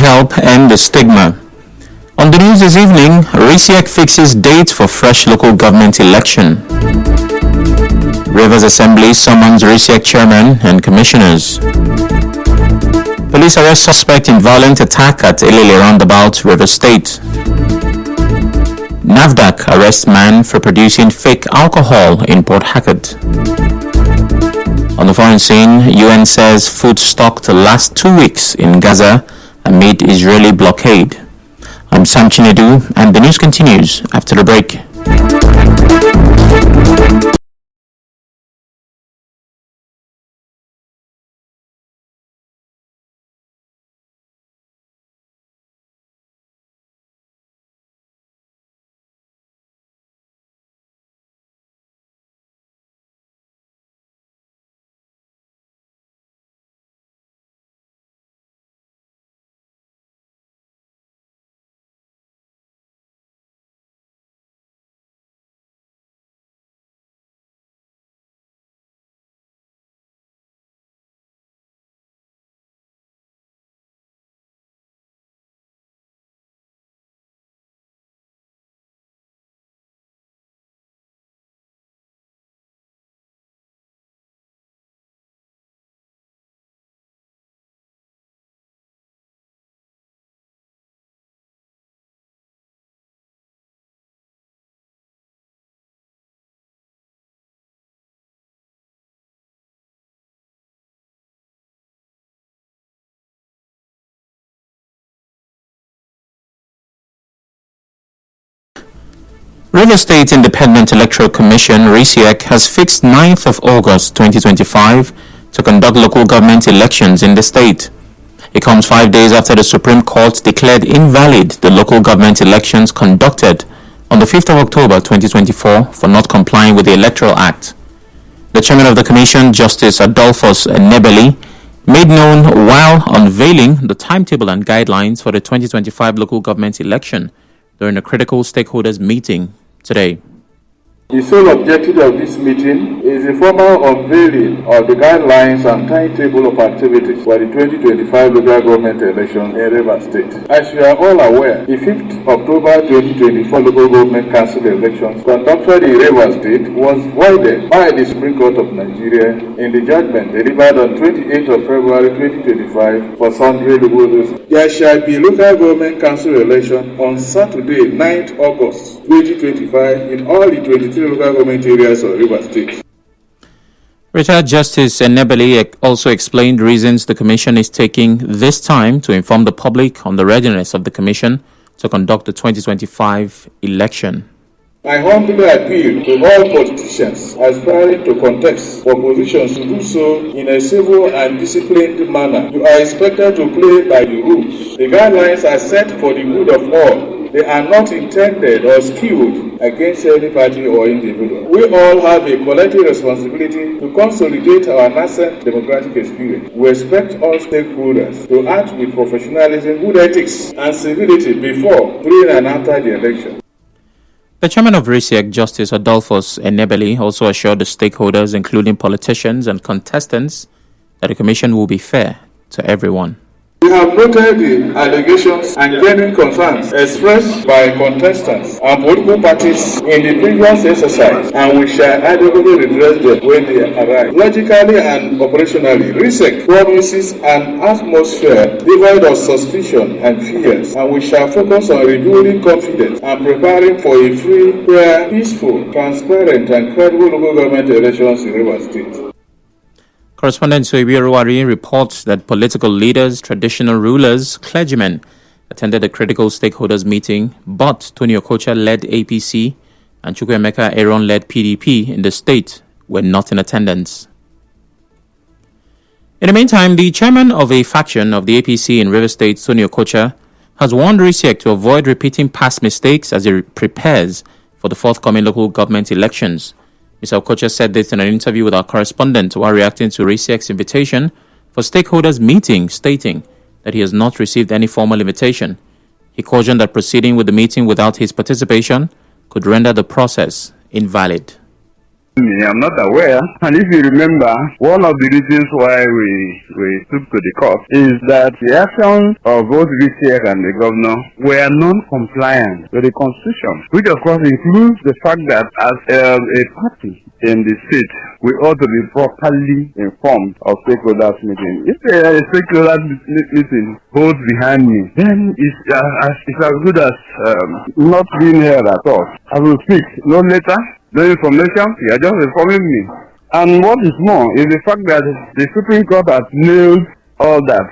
help end the stigma. On the news this evening, RISIEC fixes dates for fresh local government election. Rivers Assembly summons RISIEC chairman and commissioners. Police arrest suspect in violent attack at Elele roundabout, Rivers State. NAFDAC arrests man for producing fake alcohol in Port Harcourt. On the foreign scene, UN says food stock to last 2 weeks in Gaza amid Israeli blockade. I'm Sam Chinedu, and the news continues after the break. Rivers State Independent Electoral Commission (RISIEC) has fixed 9th of August 2025 to conduct local government elections in the state. It comes 5 days after the Supreme Court declared invalid the local government elections conducted on the 5th of October 2024 for not complying with the Electoral Act. The chairman of the commission, Justice Adolphus Enebeli, made known while unveiling the timetable and guidelines for the 2025 local government election during a critical stakeholders meeting today. The sole objective of this meeting is the formal unveiling of the guidelines and timetable of activities for the 2025 local government election in Rivers State. As you are all aware, the 5th October 2024 local government council elections conducted in Rivers State was voided by the Supreme Court of Nigeria in the judgment delivered on 28th of February 2025 for sundry legal reasons. There shall be local government council election on Saturday, 9th August 2025 in all the 23 local government areas of Rivers State. Retired Justice Enebeli also explained reasons the Commission is taking this time to inform the public on the readiness of the Commission to conduct the 2025 election. I humbly appeal to all politicians aspiring to contest for positions to do so in a civil and disciplined manner. You are expected to play by the rules. The guidelines are set for the good of all. They are not intended or skewed against any party or individual. We all have a collective responsibility to consolidate our nascent democratic experience. We expect all stakeholders to act with professionalism, good ethics, and civility before, during, and after the election. The chairman of RISIEC, Justice Adolphus Enebeli, also assured the stakeholders, including politicians and contestants, that the commission will be fair to everyone. We have noted the allegations and genuine concerns expressed by contestants and political parties in the previous exercise, and we shall adequately redress them when they arise. Logically and operationally, RISIEC promises an atmosphere devoid of suspicion and fears, and we shall focus on rebuilding confidence and preparing for a free, fair, peaceful, transparent, and credible local government elections in Rivers State. Correspondent Soibi Ruwari reports that political leaders, traditional rulers, clergymen attended a critical stakeholders meeting, but Tony Okocha-led APC and Chukwuemeka Aaron-led PDP in the state were not in attendance. In the meantime, the chairman of a faction of the APC in Rivers State, Tony Okocha, has warned RISIEC to avoid repeating past mistakes as it prepares for the forthcoming local government elections. Mr. Okocha said this in an interview with our correspondent while reacting to RISIEC's invitation for stakeholders meeting, stating that he has not received any formal invitation. He cautioned that proceeding with the meeting without his participation could render the process invalid. I'm not aware. And if you remember, one of the reasons why we took to the court is that the actions of both VCF and the governor were non-compliant with the Constitution, which of course includes the fact that as a party in the state, we ought to be properly informed of stakeholders meeting. If a stakeholders meeting holds behind me, then it's as good as not being here at all. I will speak no later. No information, you are just informing me. And what is more is the fact that the Supreme Court has nailed all that.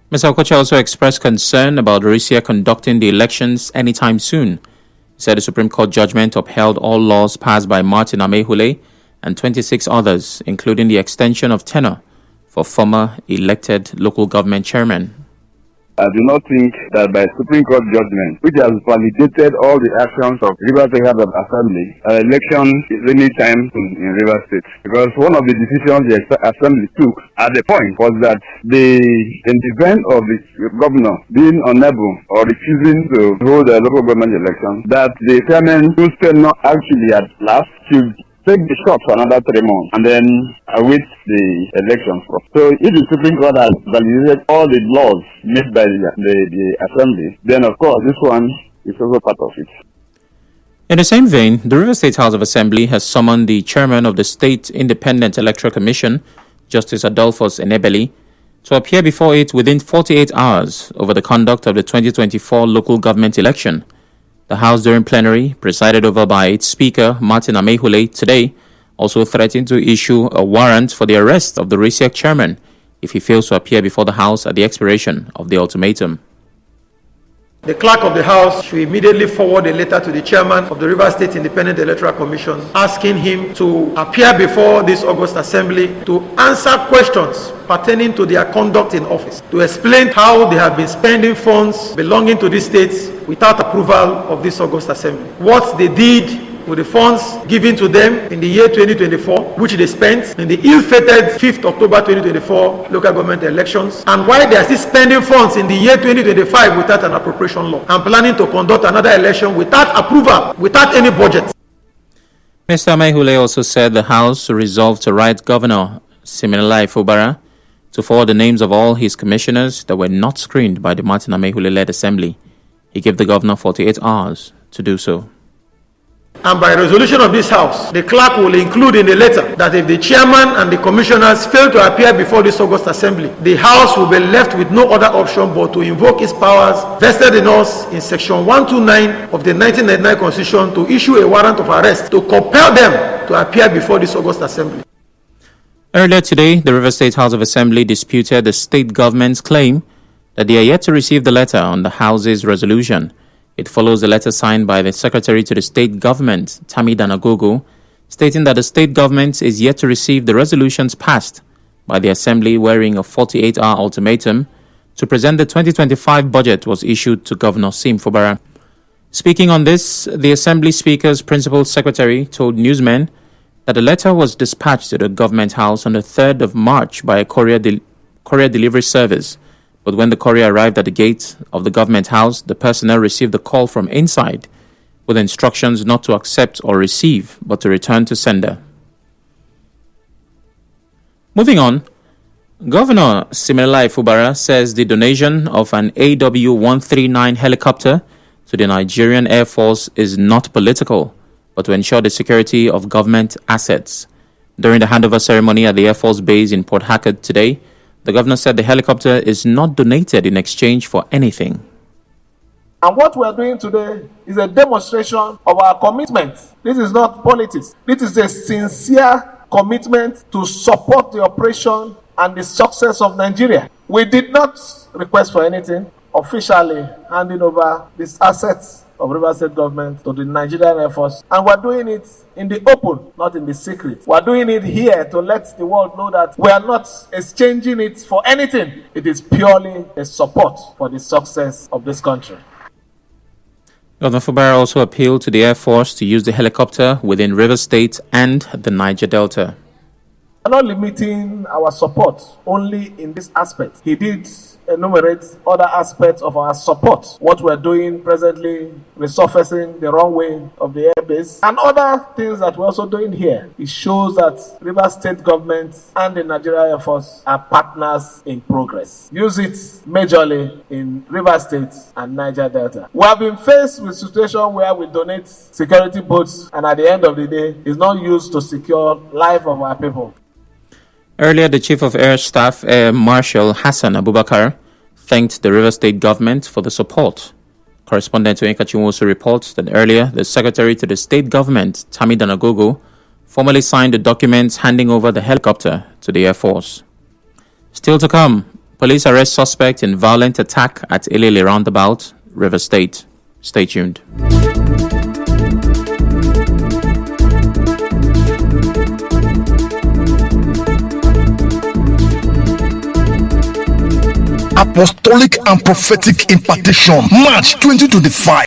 Mr. Okocha also expressed concern about RISIA conducting the elections anytime soon. He said the Supreme Court judgment upheld all laws passed by Martin Amaewhule and 26 others, including the extension of tenure for former elected local government chairmen. I do not think that by Supreme Court judgment, which has validated all the actions of Rivers State House of Assembly, an election is any time in Rivers State. Because one of the decisions the Assembly took at the point was that in the event of the governor being unable or refusing to hold a local government election, that the chairman who still not actually at last should take the shot for another 3 months and then await the elections. So if the Supreme Court has validated all the laws made by the Assembly, then of course this one is also part of it. In the same vein, the Rivers State House of Assembly has summoned the chairman of the State Independent Electoral Commission, Justice Adolphus Enebeli, to appear before it within 48 hours over the conduct of the 2024 local government election. The House during plenary, presided over by its Speaker, Martin Amaewhule, today also threatened to issue a warrant for the arrest of the RISIAC chairman if he fails to appear before the House at the expiration of the ultimatum. The clerk of the House should immediately forward a letter to the chairman of the Rivers State Independent Electoral Commission asking him to appear before this August Assembly to answer questions pertaining to their conduct in office, to explain how they have been spending funds belonging to these states without approval of this August Assembly, what they did with the funds given to them in the year 2024, which they spent in the ill-fated 5th October 2024 local government elections, and why they are still spending funds in the year 2025 without an appropriation law, and planning to conduct another election without approval, without any budget. Mr. Amaewhule also said the House resolved to write Governor Siminalayi Fubara to forward the names of all his commissioners that were not screened by the Martin Amaewhule-led Assembly. He gave the governor 48 hours to do so. And by resolution of this House, the clerk will include in the letter that if the chairman and the commissioners fail to appear before this August Assembly, the House will be left with no other option but to invoke its powers vested in us in Section 129 of the 1999 Constitution to issue a warrant of arrest to compel them to appear before this August Assembly. Earlier today, the Rivers State House of Assembly disputed the state government's claim that they are yet to receive the letter on the House's resolution. It follows a letter signed by the Secretary to the State Government, Tammy Danagogo, stating that the state government is yet to receive the resolutions passed by the Assembly, wherein a 48-hour ultimatum to present the 2025 budget was issued to Governor Sim Fubara. Speaking on this, the Assembly Speaker's Principal Secretary told newsmen that the letter was dispatched to the Government House on the 3rd of March by a courier delivery service. But when the courier arrived at the gate of the Government House, the personnel received a call from inside with instructions not to accept or receive, but to return to sender. Moving on, Governor Siminalayi Fubara says the donation of an AW-139 helicopter to the Nigerian Air Force is not political, but to ensure the security of government assets. During the handover ceremony at the Air Force Base in Port Harcourt today, the governor said the helicopter is not donated in exchange for anything. And what we are doing today is a demonstration of our commitment. This is not politics. This is a sincere commitment to support the operation and the success of Nigeria. We did not request for anything, officially handing over these assets of Rivers State government to the Nigerian Air Force, and we're doing it in the open, not in the secret. We're doing it here to let the world know that we are not exchanging it for anything. It is purely a support for the success of this country. Governor Fubara also appealed to the Air Force to use the helicopter within Rivers State and the Niger Delta. We're not limiting our support only in this aspect. He did enumerate other aspects of our support. What we're doing presently, resurfacing the runway of the airbase, and other things that we're also doing here. It shows that Rivers State government and the Nigeria Air Force are partners in progress. Use it majorly in Rivers State and Niger Delta. We have been faced with situation where we donate security boats, and at the end of the day, it's not used to secure life of our people. Earlier, the Chief of Air Staff, Air Marshal Hassan Abubakar, thanked the Rivers State government for the support. Correspondent to Enkachiwosu reports that earlier, the Secretary to the State Government, Tami Danagogo, formally signed the documents handing over the helicopter to the Air Force. Still to come, police arrest suspect in violent attack at Elele roundabout, Rivers State. Stay tuned. Apostolic and Prophetic Impartation, March 2025.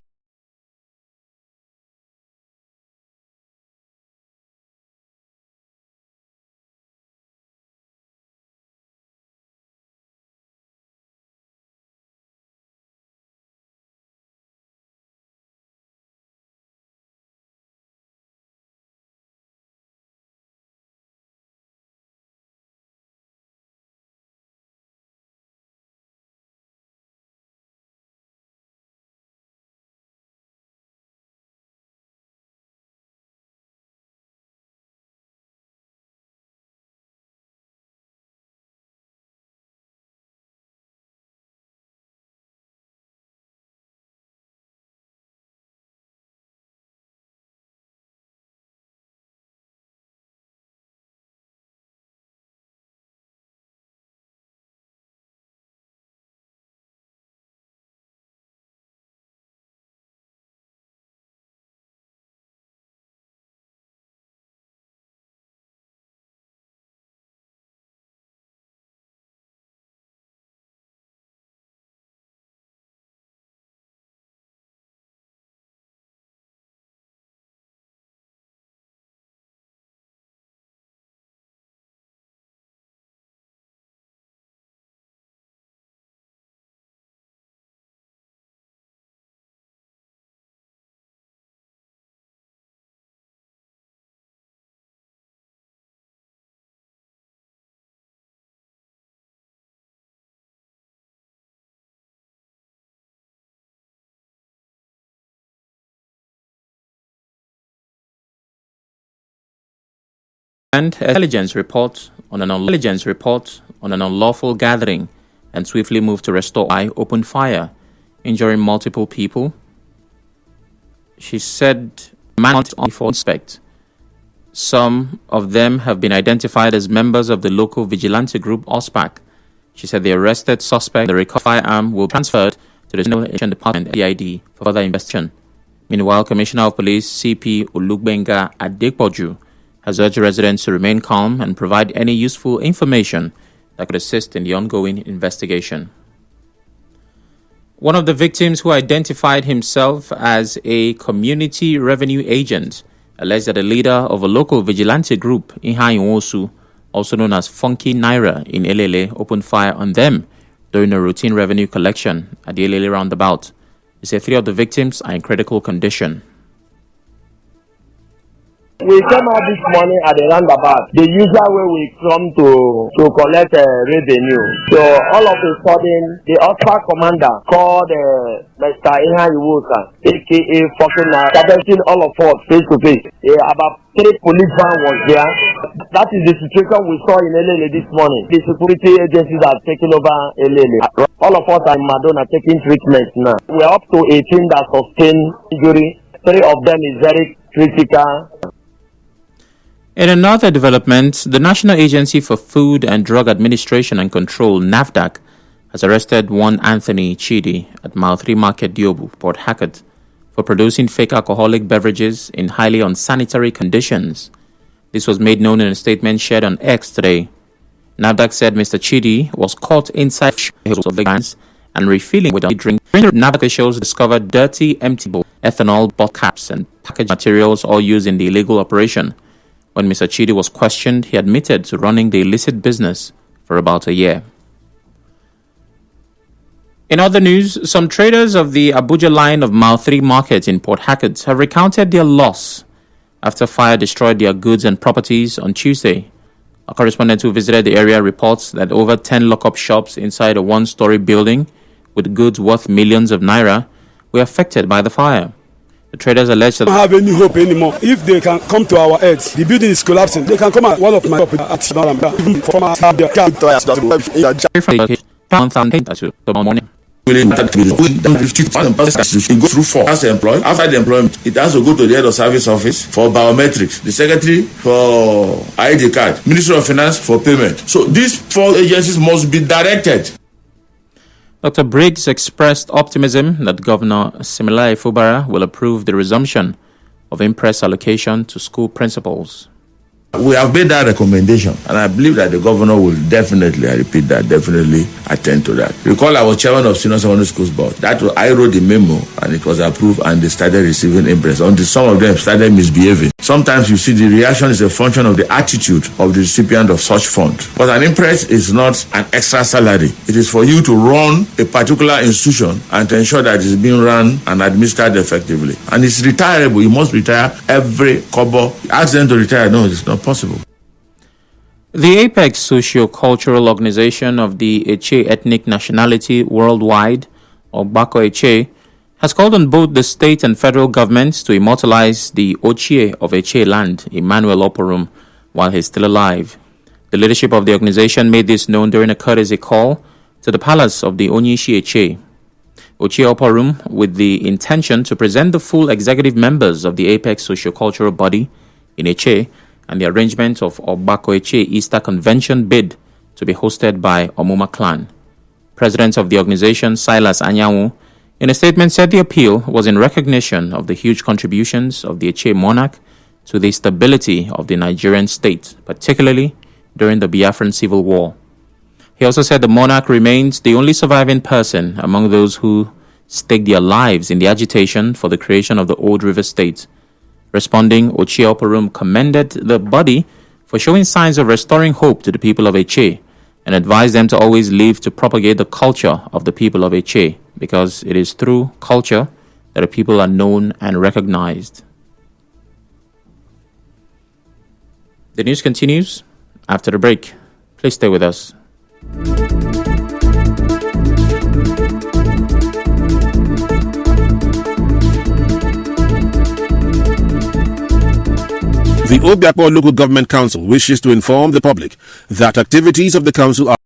And intelligence report on an unlawful gathering and swiftly moved to restore opened fire, injuring multiple people. She said, man on suspect. Some of them have been identified as members of the local vigilante group OSPAC. She said the arrested suspect, the recovered firearm, will be transferred to the National Election Department (EID) for further investigation. Meanwhile, Commissioner of Police CP Olugbenga Adepoju has urged residents to remain calm and provide any useful information that could assist in the ongoing investigation. One of the victims, who identified himself as a community revenue agent, alleged that the leader of a local vigilante group, Iha Nwosu, also known as Funky Naira in Elele, opened fire on them during a routine revenue collection at the Elele roundabout. He said 3 of the victims are in critical condition. We came out this morning at the roundabout, the usual way we come to collect revenue. So all of a sudden, the OSPAC commander called Mr. Iha Iwosa, aka Fucking targeting all of us face to face. About 3 police vans was there. That is the situation we saw in Elele this morning. The security agencies are taking over Elele. All of us are in Madonna taking treatment now. We are up to 18 that sustained injury. 3 of them is very critical. In another development, the National Agency for Food and Drug Administration and Control, NAFDAC, has arrested one Anthony Chidi at Mile 3 Market, Diobu, Port Harcourt, for producing fake alcoholic beverages in highly unsanitary conditions. This was made known in a statement shared on X today. NAFDAC said Mr. Chidi was caught inside of the vans and refilling with a drink. NAFDAC officials discovered dirty, empty ethanol bottle caps and packaged materials all used in the illegal operation. When Mr. Chidi was questioned, he admitted to running the illicit business for about a year. In other news, some traders of the Abuja line of Mile 3 Market in Port Harcourt have recounted their loss after fire destroyed their goods and properties on Tuesday. A correspondent who visited the area reports that over 10 lock-up shops inside a one-story building with goods worth millions of naira were affected by the fire. The traders alleged that don't have any hope anymore. If they can come to our heads, the building is collapsing. They can come at one of my property at even from our morning. It goes through 4 as employed. After the employment, it has to go to the head of service office for biometrics, the secretary for ID card, Ministry of Finance for payment. So these 4 agencies must be directed. Dr. Briggs expressed optimism that Governor Similaye Fubara will approve the resumption of impress allocation to school principals. We have made that recommendation, and I believe that the governor will definitely, I repeat that, definitely attend to that. Recall I was chairman of Senior Secondary Schools Board. I wrote the memo, and it was approved, and they started receiving impress. Until some of them started misbehaving. Sometimes you see the reaction is a function of the attitude of the recipient of such fund. But an impress is not an extra salary. It is for you to run a particular institution and to ensure that it is being run and administered effectively. And it's retirable. You must retire every kobo. Ask them to retire. No, it's not possible. The Apex Socio-Cultural Organization of the Eche ethnic nationality worldwide, or Bako Eche, has called on both the state and federal governments to immortalize the Ochie of Eche land, Emmanuel Oporum, while he's still alive. The leadership of the organization made this known during a courtesy call to the palace of the Onyishi Eche. Ochie Oporum, with the intention to present the full executive members of the Apex Socio-Cultural Body in Eche and the arrangement of Obako Eche Easter Convention bid to be hosted by Omuma clan. President of the organization, Silas Anyanwu, in a statement said the appeal was in recognition of the huge contributions of the Eche monarch to the stability of the Nigerian state, particularly during the Biafran Civil War. He also said the monarch remains the only surviving person among those who staked their lives in the agitation for the creation of the Old River State. Responding, Ochie Oporum commended the body for showing signs of restoring hope to the people of Eche and advised them to always live to propagate the culture of the people of Eche, because it is through culture that the people are known and recognized. The news continues after the break. Please stay with us. The Obiakpo Local Government Council wishes to inform the public that activities of the council are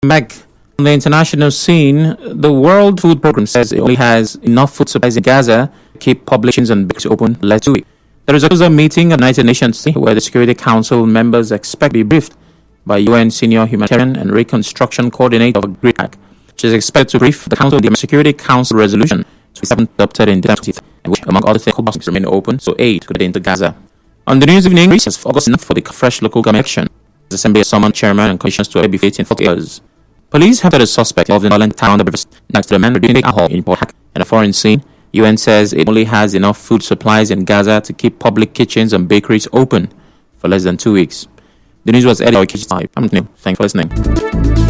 Back on the international scene, the World Food Programme says it only has enough food supplies in Gaza to keep publications and bakeries open for less 2 weeks. There is a meeting at the United Nations where the Security Council members expect to be briefed by UN Senior Humanitarian and Reconstruction Coordinator of GRIPAC, which is expected to brief the Council the Security Council resolution 27 adopted in December, and which, among other things, boxes remain open so aid could get into Gaza. On the news evening, recess for August 9th for the fresh local government election. The Assembly summoned chairman and commissioners to be in 40 years. Police have got a suspect of the violent town next to the man reducing alcohol in Port Hack and a foreign scene. UN says it only has enough food supplies in Gaza to keep public kitchens and bakeries open for less than 2 weeks. The news was edited by KG5. I'm Neil. Thanks for listening.